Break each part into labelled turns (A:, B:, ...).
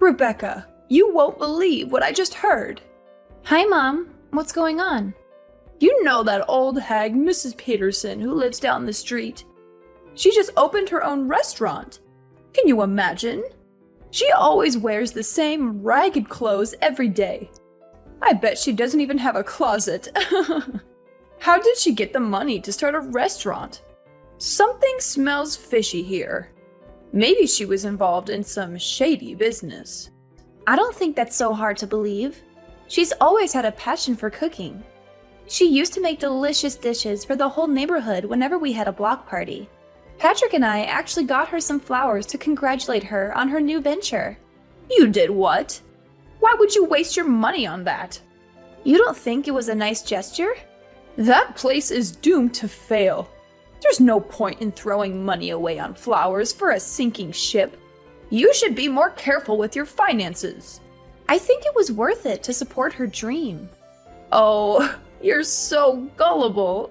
A: Rebecca, you won't believe what I just heard.
B: Hi, Mom. What's going on?
A: You know that old hag, Mrs. Peterson, who lives down the street? She just opened her own restaurant. Can you imagine? She always wears the same ragged clothes every day. I bet she doesn't even have a closet. How did she get the money to start a restaurant? Something smells fishy here. Maybe she was involved in some shady business.
B: I don't think that's so hard to believe. She's always had a passion for cooking. She used to make delicious dishes for the whole neighborhood whenever we had a block party. Patrick and I actually got her some flowers to congratulate her on her new venture.
A: You did what? Why would you waste your money on that?
B: You don't think it was a nice gesture?
A: That place is doomed to fail. There's no point in throwing money away on flowers for a sinking ship. You should be more careful with your finances.
B: I think it was worth it to support her dream.
A: Oh, you're so gullible.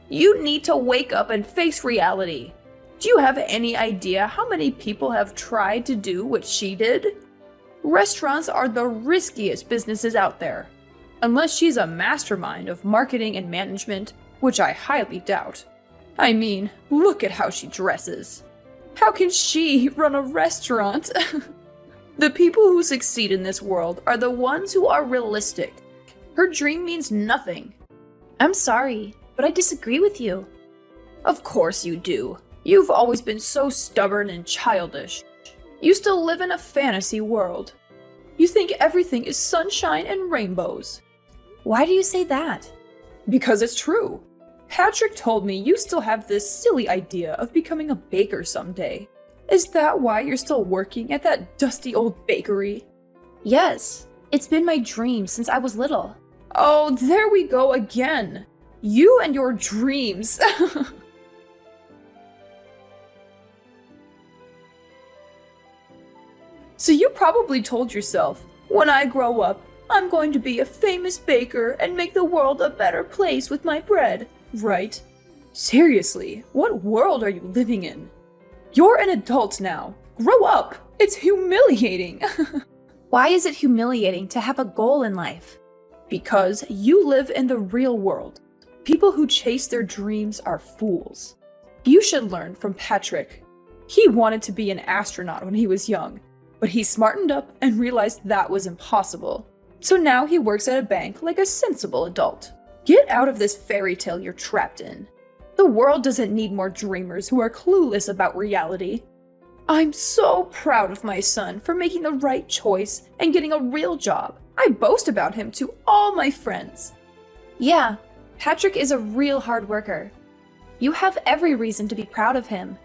A: You need to wake up and face reality. Do you have any idea how many people have tried to do what she did? Restaurants are the riskiest businesses out there. Unless she's a mastermind of marketing and management, which I highly doubt. I mean, look at how she dresses. How can she run a restaurant? The people who succeed in this world are the ones who are realistic. Her dream means nothing.
B: I'm sorry, but I disagree with you.
A: Of course you do. You've always been so stubborn and childish. You still live in a fantasy world. You think everything is sunshine and rainbows.
B: Why do you say that?
A: Because it's true. Patrick told me you still have this silly idea of becoming a baker someday. Is that why you're still working at that dusty old bakery?
B: Yes, it's been my dream since I was little.
A: Oh, there we go again. You and your dreams. So you probably told yourself, when I grow up, I'm going to be a famous baker and make the world a better place with my bread, right? Seriously, what world are you living in? You're an adult now. Grow up. It's humiliating.
B: Why is it humiliating to have a goal in life?
A: Because you live in the real world. People who chase their dreams are fools. You should learn from Patrick. He wanted to be an astronaut when he was young, but he smartened up and realized that was impossible. So now he works at a bank like a sensible adult. Get out of this fairy tale you're trapped in. The world doesn't need more dreamers who are clueless about reality. I'm so proud of my son for making the right choice and getting a real job. I boast about him to all my friends.
B: Yeah, Patrick is a real hard worker. You have every reason to be proud of him.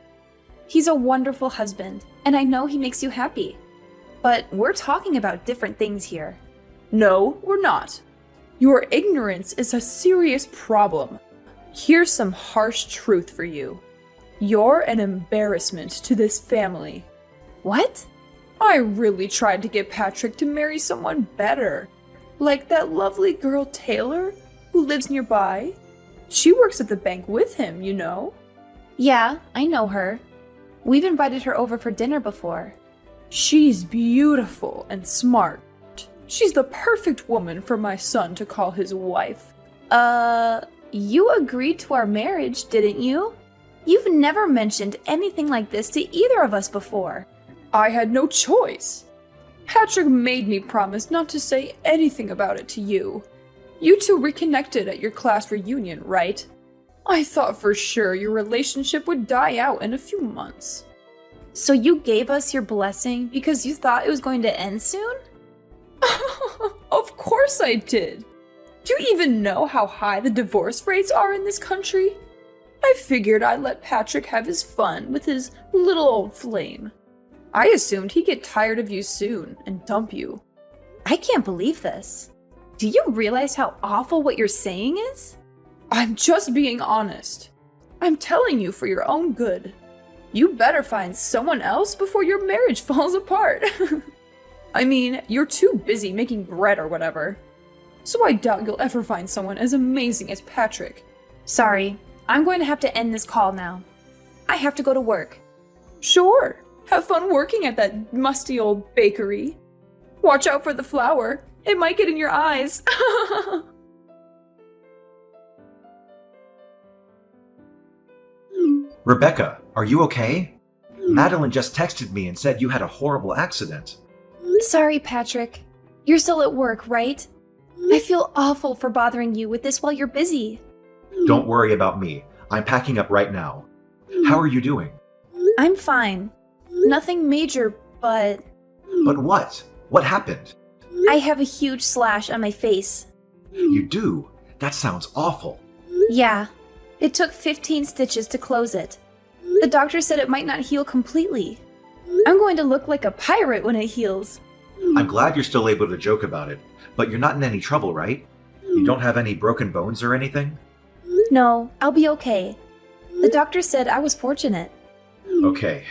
B: He's a wonderful husband, and I know he makes you happy. But we're talking about different things here.
A: No, we're not. Your ignorance is a serious problem. Here's some harsh truth for you. You're an embarrassment to this family.
B: What?
A: I really tried to get Patrick to marry someone better. Like that lovely girl Taylor, who lives nearby. She works at the bank with him, you know.
B: Yeah, I know her. We've invited her over for dinner before.
A: She's beautiful and smart. She's the perfect woman for my son to call his wife.
B: You agreed to our marriage, didn't you? You've never mentioned anything like this to either of us before.
A: I had no choice. Patrick made me promise not to say anything about it to you. You two reconnected at your class reunion, right? I thought for sure your relationship would die out in a few months.
B: So you gave us your blessing because you thought it was going to end soon?
A: Of course I did. Do you even know how high the divorce rates are in this country? I figured I'd let Patrick have his fun with his little old flame. I assumed he'd get tired of you soon and dump you.
B: I can't believe this. Do you realize how awful what you're saying is?
A: I'm just being honest. I'm telling you for your own good. You better find someone else before your marriage falls apart. I mean, you're too busy making bread or whatever. So I doubt you'll ever find someone as amazing as Patrick.
B: Sorry, I'm going to have to end this call now. I have to go to work.
A: Sure, Have fun working at that musty old bakery. Watch out for the flour. It might get in your eyes.
C: Rebecca, are you okay? Madeline just texted me and said you had a horrible accident.
B: Sorry, Patrick. You're still at work, right? I feel awful for bothering you with this while you're busy.
C: Don't worry about me. I'm packing up right now. How are you doing?
B: I'm fine. Nothing major, but
C: But what? What happened?
B: I have a huge slash on my face.
C: You do? That sounds awful.
B: Yeah, it took 15 stitches to close it. The doctor said it might not heal completely. I'm going to look like a pirate when it heals.
C: I'm glad you're still able to joke about it, but you're not in any trouble, right? You don't have any broken bones or anything?
B: No, I'll be okay. The doctor said I was fortunate.
C: Okay.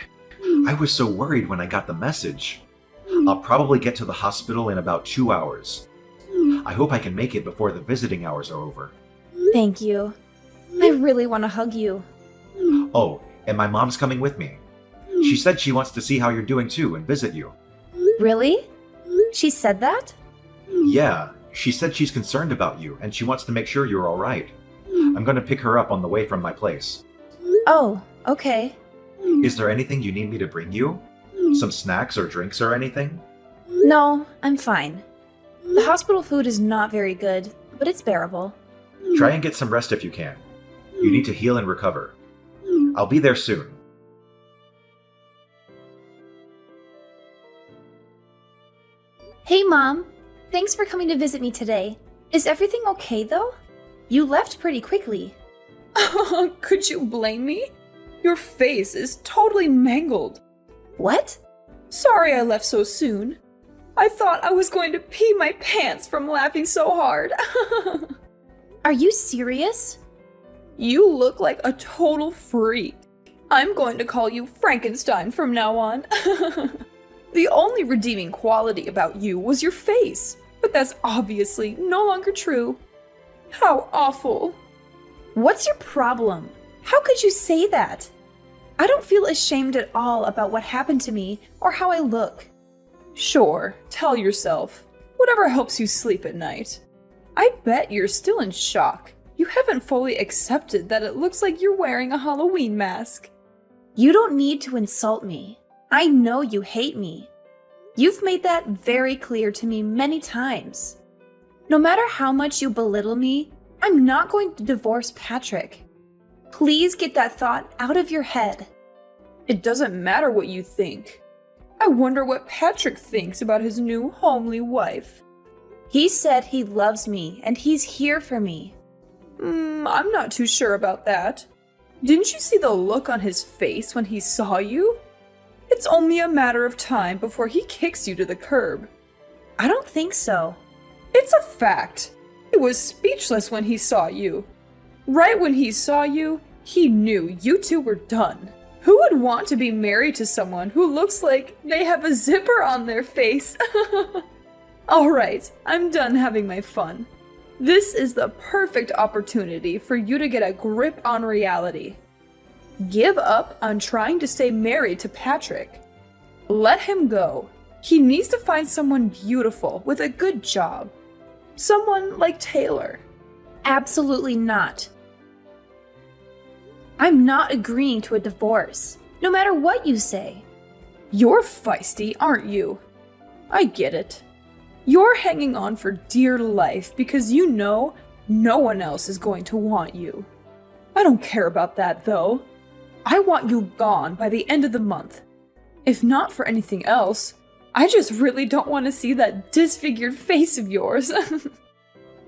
C: I was so worried when I got the message. I'll probably get to the hospital in about 2 hours. I hope I can make it before the visiting hours are over.
B: Thank you. I really want to hug you.
C: Oh, and my mom's coming with me. She said she wants to see how you're doing too and visit you.
B: Really? She said that?
C: Yeah, she said she's concerned about you and she wants to make sure you're alright. I'm gonna pick her up on the way from my place.
B: Oh, okay.
C: Is there anything you need me to bring you? Some snacks or drinks or anything?
B: No, I'm fine. The hospital food is not very good, but it's bearable.
C: Try and get some rest if you can. You need to heal and recover. I'll be there soon.
B: Hey, Mom. Thanks for coming to visit me today. Is everything okay, though? You left pretty quickly.
A: Could you blame me? Your face is totally mangled.
B: What?
A: Sorry I left so soon. I thought I was going to pee my pants from laughing so hard.
B: Are you serious?
A: You look like a total freak. I'm going to call you Frankenstein from now on. The only redeeming quality about you was your face, but that's obviously no longer true. How awful. What's your problem? How could you say that? I don't feel ashamed at all about what happened to me or how I look. Sure, tell yourself. Whatever helps you sleep at night. I bet you're still in shock. You haven't fully accepted that it looks like you're wearing a Halloween mask.
B: You don't need to insult me. I know you hate me. You've made that very clear to me many times. No matter how much you belittle me, I'm not going to divorce Patrick. Please get that thought out of your head.
A: It doesn't matter what you think. I wonder what Patrick thinks about his new homely wife.
B: He said he loves me and he's here for me.
A: I'm not too sure about that. Didn't you see the look on his face when he saw you? It's only a matter of time before he kicks you to the curb.
B: I don't think so.
A: It's a fact. He was speechless when he saw you. Right when he saw you, he knew you two were done. Who would want to be married to someone who looks like they have a zipper on their face? Alright, I'm done having my fun. This is the perfect opportunity for you to get a grip on reality. Give up on trying to stay married to Patrick. Let him go. He needs to find someone beautiful with a good job. Someone like Taylor.
B: Absolutely not. I'm not agreeing to a divorce, no matter what you say.
A: You're feisty, aren't you? I get it. You're hanging on for dear life because you know no one else is going to want you. I don't care about that, though. I want you gone by the end of the month. If not for anything else, I just really don't want to see that disfigured face of yours.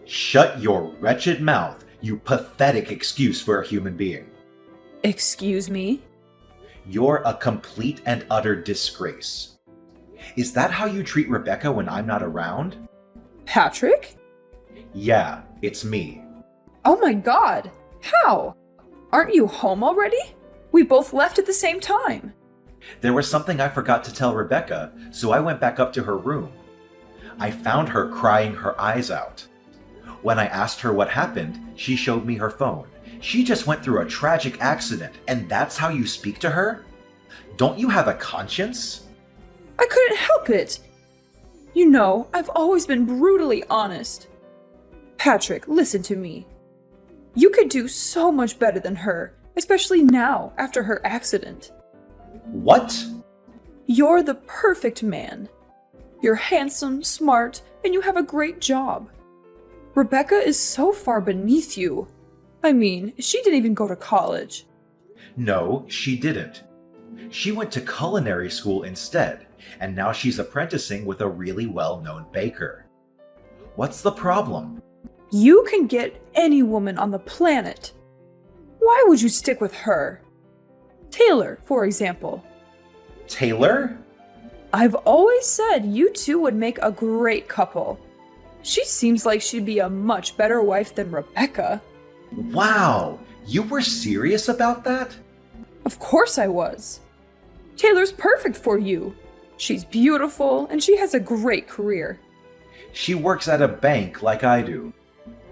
C: Shut your wretched mouth, you pathetic excuse for a human being.
A: Excuse me?
C: You're a complete and utter disgrace. Is that how you treat Rebecca when I'm not around?
A: Patrick?
C: Yeah, it's me.
A: Oh my god! How? Aren't you home already? We both left at the same time.
C: There was something I forgot to tell Rebecca, so I went back up to her room. I found her crying her eyes out. When I asked her what happened, she showed me her phone. She just went through a tragic accident, and that's how you speak to her? Don't you have a conscience?
A: I couldn't help it. You know, I've always been brutally honest. Patrick, listen to me. You could do so much better than her, especially now, after her accident.
C: What?
A: You're the perfect man. You're handsome, smart, and you have a great job. Rebecca is so far beneath you. I mean, she didn't even go to college.
C: No, she didn't. She went to culinary school instead, and now she's apprenticing with a really well-known baker. What's the problem?
A: You can get any woman on the planet. Why would you stick with her? Taylor, for example.
C: Taylor?
A: I've always said you two would make a great couple. She seems like she'd be a much better wife than Rebecca.
C: Wow, you were serious about that?
A: Of course I was. Taylor's perfect for you. She's beautiful and she has a great career.
C: She works at a bank like I do.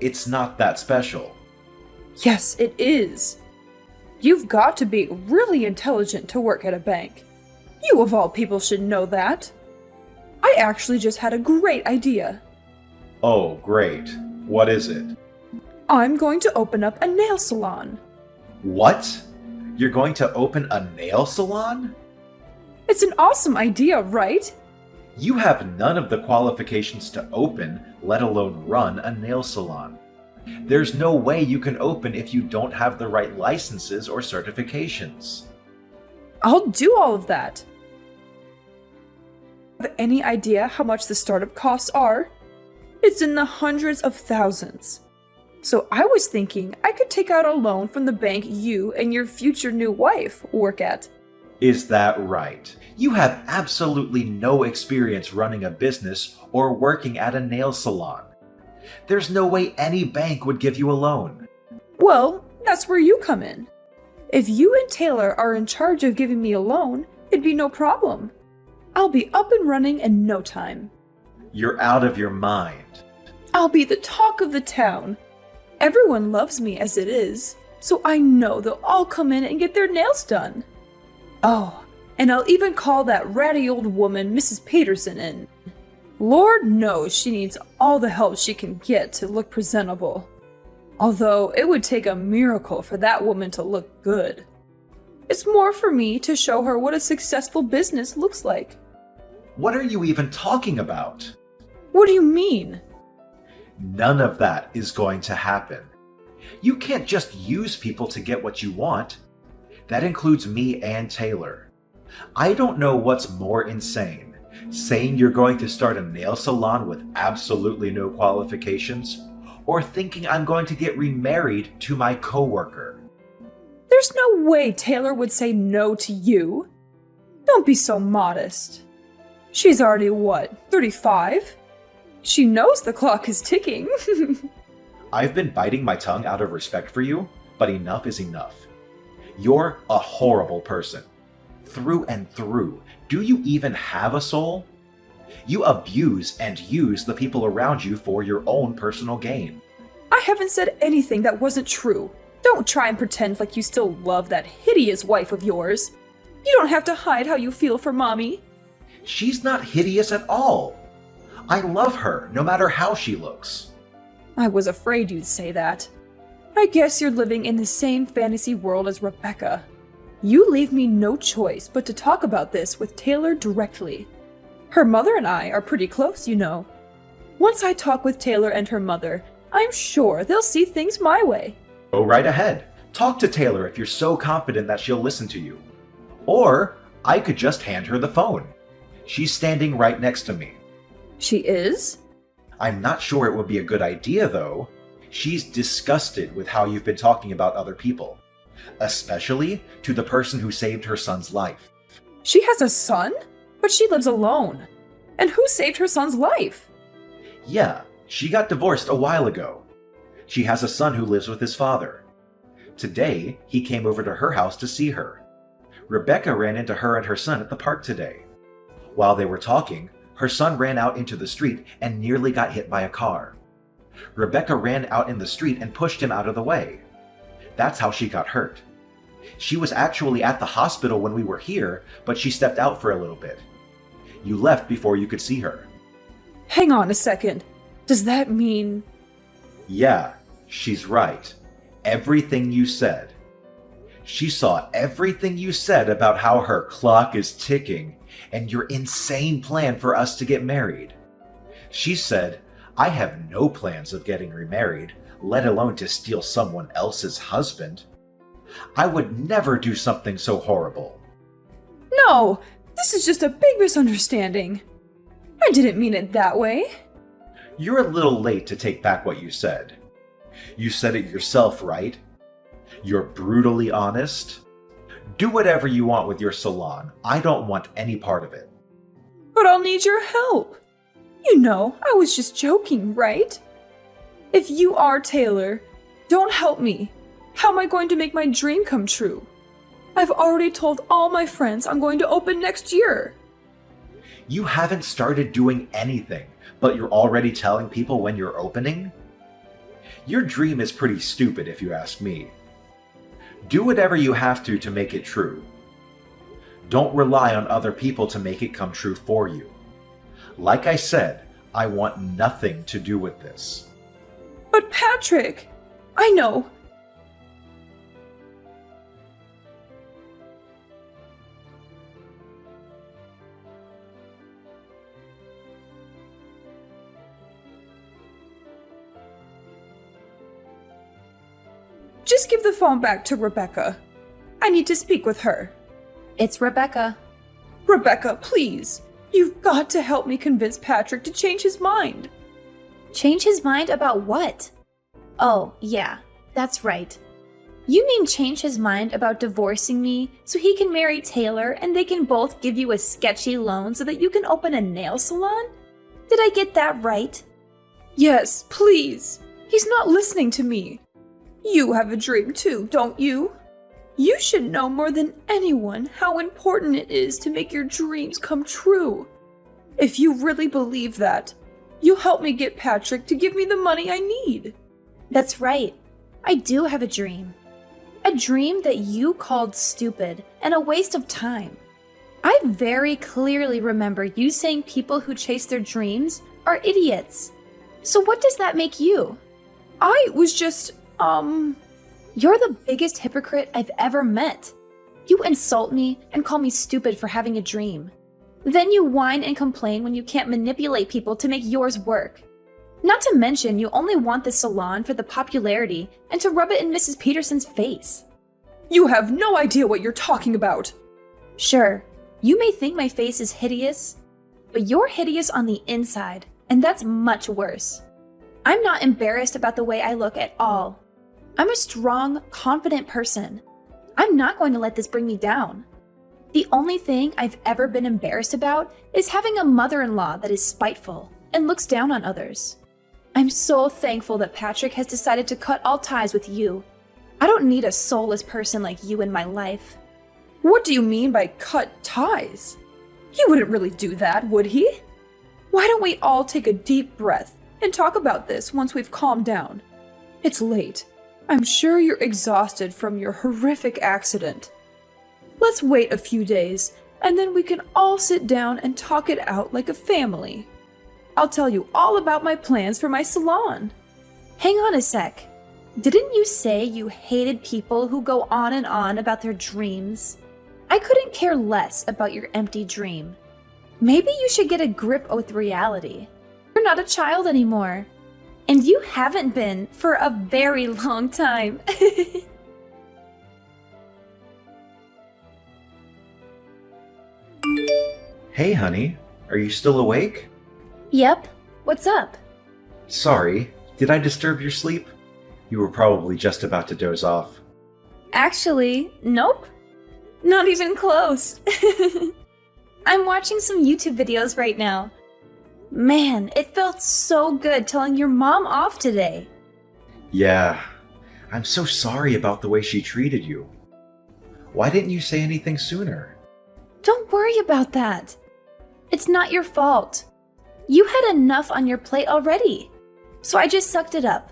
C: It's not that special.
A: Yes, it is. You've got to be really intelligent to work at a bank. You of all people should know that. I actually just had a great idea.
C: Oh, great. What is it?
A: I'm going to open up a nail salon.
C: What? You're going to open a nail salon?
A: It's an awesome idea, right?
C: You have none of the qualifications to open, let alone run a nail salon. There's no way you can open if you don't have the right licenses or certifications.
A: I'll do all of that. Have any idea how much the startup costs are? It's in the hundreds of thousands. So I was thinking I could take out a loan from the bank you and your future new wife work at.
C: Is that right? You have absolutely no experience running a business or working at a nail salon. There's no way any bank would give you a loan.
A: Well, that's where you come in. If you and Taylor are in charge of giving me a loan, it'd be no problem. I'll be up and running in no time.
C: You're out of your mind.
A: I'll be the talk of the town. Everyone loves me as it is, so I know they'll all come in and get their nails done. Oh, and I'll even call that ratty old woman Mrs. Peterson in. Lord knows she needs all the help she can get to look presentable. Although it would take a miracle for that woman to look good. It's more for me to show her what a successful business looks like.
C: What are you even talking about?
A: What do you mean?
C: None of that is going to happen. You can't just use people to get what you want. That includes me and Taylor. I don't know what's more insane, saying you're going to start a nail salon with absolutely no qualifications, or thinking I'm going to get remarried to my coworker.
A: There's no way Taylor would say no to you. Don't be so modest. She's already, 35? She knows the clock is ticking.
C: I've been biting my tongue out of respect for you, but enough is enough. You're a horrible person. Through and through. Do you even have a soul? You abuse and use the people around you for your own personal gain.
A: I haven't said anything that wasn't true. Don't try and pretend like you still love that hideous wife of yours. You don't have to hide how you feel for Mommy.
C: She's not hideous at all. I love her, no matter how she looks.
A: I was afraid you'd say that. I guess you're living in the same fantasy world as Rebecca. You leave me no choice but to talk about this with Taylor directly. Her mother and I are pretty close, you know. Once I talk with Taylor and her mother, I'm sure they'll see things my way.
C: Go right ahead. Talk to Taylor if you're so confident that she'll listen to you. Or I could just hand her the phone. She's standing right next to me.
A: She is?
C: I'm not sure it would be a good idea, though. She's disgusted with how you've been talking about other people, especially to the person who saved her son's life.
A: She has a son? But she lives alone. And who saved her son's life?
C: Yeah, she got divorced a while ago. She has a son who lives with his father. Today, he came over to her house to see her. Rebecca ran into her and her son at the park today. While they were talking, her son ran out into the street and nearly got hit by a car. Rebecca ran out in the street and pushed him out of the way. That's how she got hurt. She was actually at the hospital when we were here, but she stepped out for a little bit. You left before you could see her.
A: Hang on a second. Does that mean...
C: Yeah, she's right. Everything you said. She saw everything you said about how her clock is ticking and your insane plan for us to get married. She said, I have no plans of getting remarried, let alone to steal someone else's husband. I would never do something so horrible.
A: No! This is just a big misunderstanding. I didn't mean it that way.
C: You're a little late to take back what you said. You said it yourself, right? You're brutally honest. Do whatever you want with your salon. I don't want any part of it.
A: But I'll need your help. You know, I was just joking, right? If you are Taylor, don't help me. How am I going to make my dream come true? I've already told all my friends I'm going to open next year.
C: You haven't started doing anything, but you're already telling people when you're opening? Your dream is pretty stupid if you ask me. Do whatever you have to make it true. Don't rely on other people to make it come true for you. Like I said, I want nothing to do with this.
A: But Patrick, I know. Just give the phone back to Rebecca. I need to speak with her.
B: It's Rebecca.
A: Rebecca, please. You've got to help me convince Patrick to change his mind.
B: Change his mind about what? Oh, yeah, that's right. You mean change his mind about divorcing me so he can marry Taylor and they can both give you a sketchy loan so that you can open a nail salon? Did I get that right?
A: Yes, please. He's not listening to me. You have a dream too, don't you? You should know more than anyone how important it is to make your dreams come true. If you really believe that, you'll help me get Patrick to give me the money I need.
B: That's right. I do have a dream. A dream that you called stupid and a waste of time. I very clearly remember you saying people who chase their dreams are idiots. So what does that make you?
A: I was just,
B: You're the biggest hypocrite I've ever met. You insult me and call me stupid for having a dream. Then you whine and complain when you can't manipulate people to make yours work. Not to mention, you only want this salon for the popularity and to rub it in Mrs. Peterson's face.
A: You have no idea what you're talking about.
B: Sure, you may think my face is hideous, but you're hideous on the inside, and that's much worse. I'm not embarrassed about the way I look at all. I'm a strong, confident person. I'm not going to let this bring me down. The only thing I've ever been embarrassed about is having a mother-in-law that is spiteful and looks down on others. I'm so thankful that Patrick has decided to cut all ties with you. I don't need a soulless person like you in my life.
A: What do you mean by cut ties? He wouldn't really do that, would he? Why don't we all take a deep breath and talk about this once we've calmed down? It's late. I'm sure you're exhausted from your horrific accident. Let's wait a few days, and then we can all sit down and talk it out like a family. I'll tell you all about my plans for my salon.
B: Hang on a sec. Didn't you say you hated people who go on and on about their dreams? I couldn't care less about your empty dream. Maybe you should get a grip with reality. You're not a child anymore. And you haven't been for a very long time.
C: Hey, honey. Are you still awake?
B: Yep. What's up?
C: Sorry, did I disturb your sleep? You were probably just about to doze off.
B: Actually, nope. Not even close. I'm watching some YouTube videos right now. Man, it felt so good telling your mom off today.
C: Yeah, I'm so sorry about the way she treated you. Why didn't you say anything sooner?
B: Don't worry about that. It's not your fault. You had enough on your plate already, so I just sucked it up.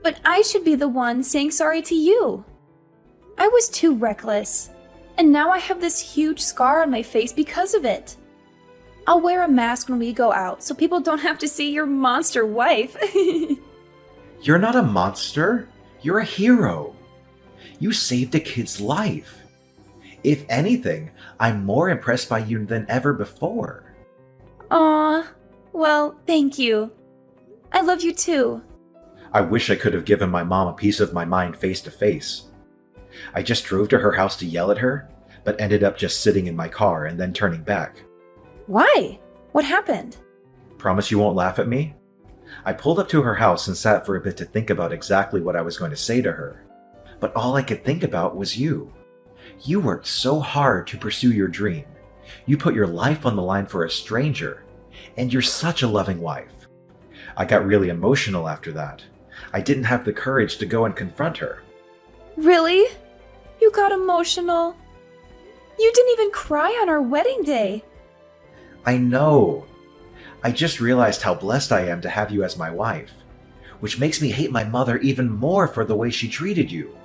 B: But I should be the one saying sorry to you. I was too reckless, and now I have this huge scar on my face because of it. I'll wear a mask when we go out so people don't have to see your monster wife.
C: You're not a monster. You're a hero. You saved a kid's life. If anything, I'm more impressed by you than ever before.
B: Aw, well, thank you. I love you too.
C: I wish I could have given my mom a piece of my mind face to face. I just drove to her house to yell at her, but ended up just sitting in my car and then turning back.
B: Why? What happened?
C: Promise you won't laugh at me? I pulled up to her house and sat for a bit to think about exactly what I was going to say to her. But all I could think about was you. You worked so hard to pursue your dream. You put your life on the line for a stranger. And you're such a loving wife. I got really emotional after that. I didn't have the courage to go and confront her.
B: Really? You got emotional? You didn't even cry on our wedding day.
C: I know. I just realized how blessed I am to have you as my wife, which makes me hate my mother even more for the way she treated you.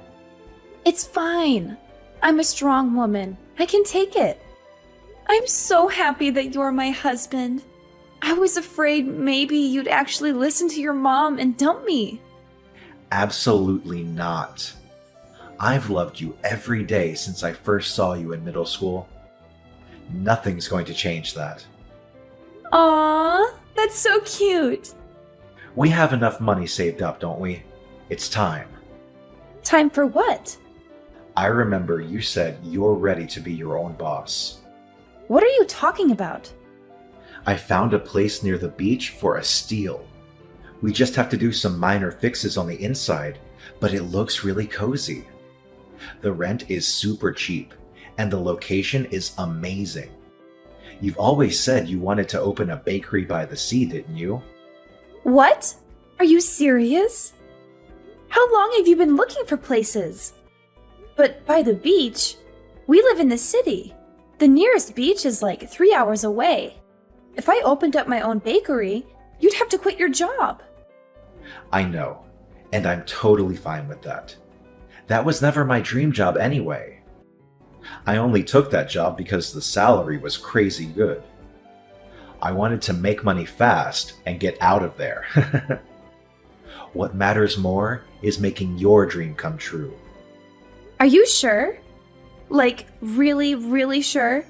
B: It's fine. I'm a strong woman. I can take it. I'm so happy that you're my husband. I was afraid maybe you'd actually listen to your mom and dump me.
C: Absolutely not. I've loved you every day since I first saw you in middle school. Nothing's going to change that.
B: Aww, that's so cute.
C: We have enough money saved up, don't we? It's time.
B: Time for what?
C: I remember you said you're ready to be your own boss.
B: What are you talking about?
C: I found a place near the beach for a steal. We just have to do some minor fixes on the inside, but it looks really cozy. The rent is super cheap, and the location is amazing. You've always said you wanted to open a bakery by the sea, didn't you?
B: What? Are you serious? How long have you been looking for places? But by the beach? We live in the city. The nearest beach is like 3 hours away. If I opened up my own bakery, you'd have to quit your job.
C: I know, and I'm totally fine with that. That was never my dream job anyway. I only took that job because the salary was crazy good. I wanted to make money fast and get out of there. What matters more is making your dream come true.
B: Are you sure? Like, really, really sure?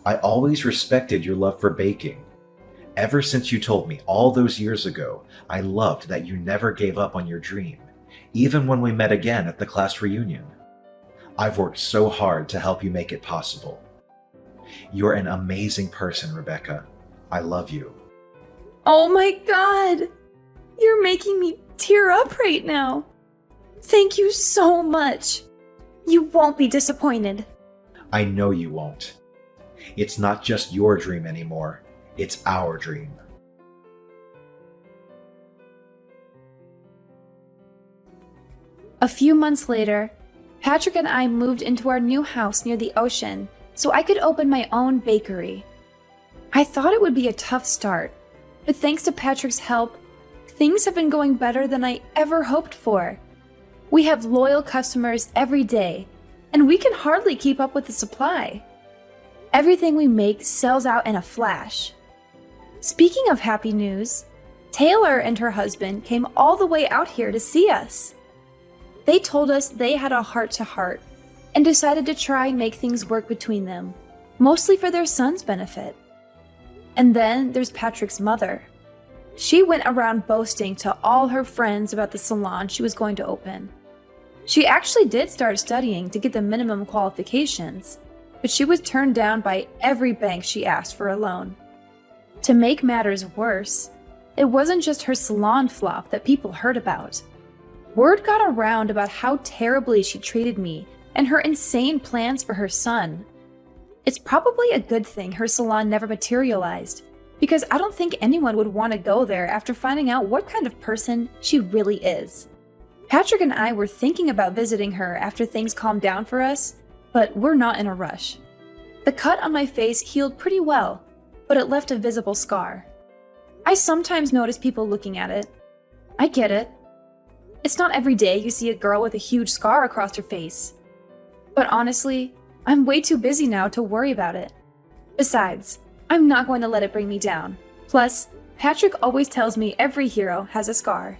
C: I always respected your love for baking. Ever since you told me all those years ago, I loved that you never gave up on your dream, even when we met again at the class reunion. I've worked so hard to help you make it possible. You're an amazing person, Rebecca. I love you.
B: Oh my god! You're making me tear up right now. Thank you so much. You won't be disappointed.
C: I know you won't. It's not just your dream anymore. It's our dream.
B: A few months later, Patrick and I moved into our new house near the ocean so I could open my own bakery. I thought it would be a tough start, but thanks to Patrick's help, things have been going better than I ever hoped for. We have loyal customers every day, and we can hardly keep up with the supply. Everything we make sells out in a flash. Speaking of happy news, Taylor and her husband came all the way out here to see us. They told us they had a heart-to-heart and decided to try and make things work between them, mostly for their son's benefit. And then there's Patrick's mother. She went around boasting to all her friends about the salon she was going to open. She actually did start studying to get the minimum qualifications, but she was turned down by every bank she asked for a loan. To make matters worse, it wasn't just her salon flop that people heard about. Word got around about how terribly she treated me and her insane plans for her son. It's probably a good thing her salon never materialized, because I don't think anyone would want to go there after finding out what kind of person she really is. Patrick and I were thinking about visiting her after things calmed down for us, but we're not in a rush. The cut on my face healed pretty well, but it left a visible scar. I sometimes notice people looking at it. I get it. It's not every day you see a girl with a huge scar across her face, But honestly, I'm way too busy now to worry about it. Besides, I'm not going to let it bring me down. Plus, Patrick always tells me every hero has a scar.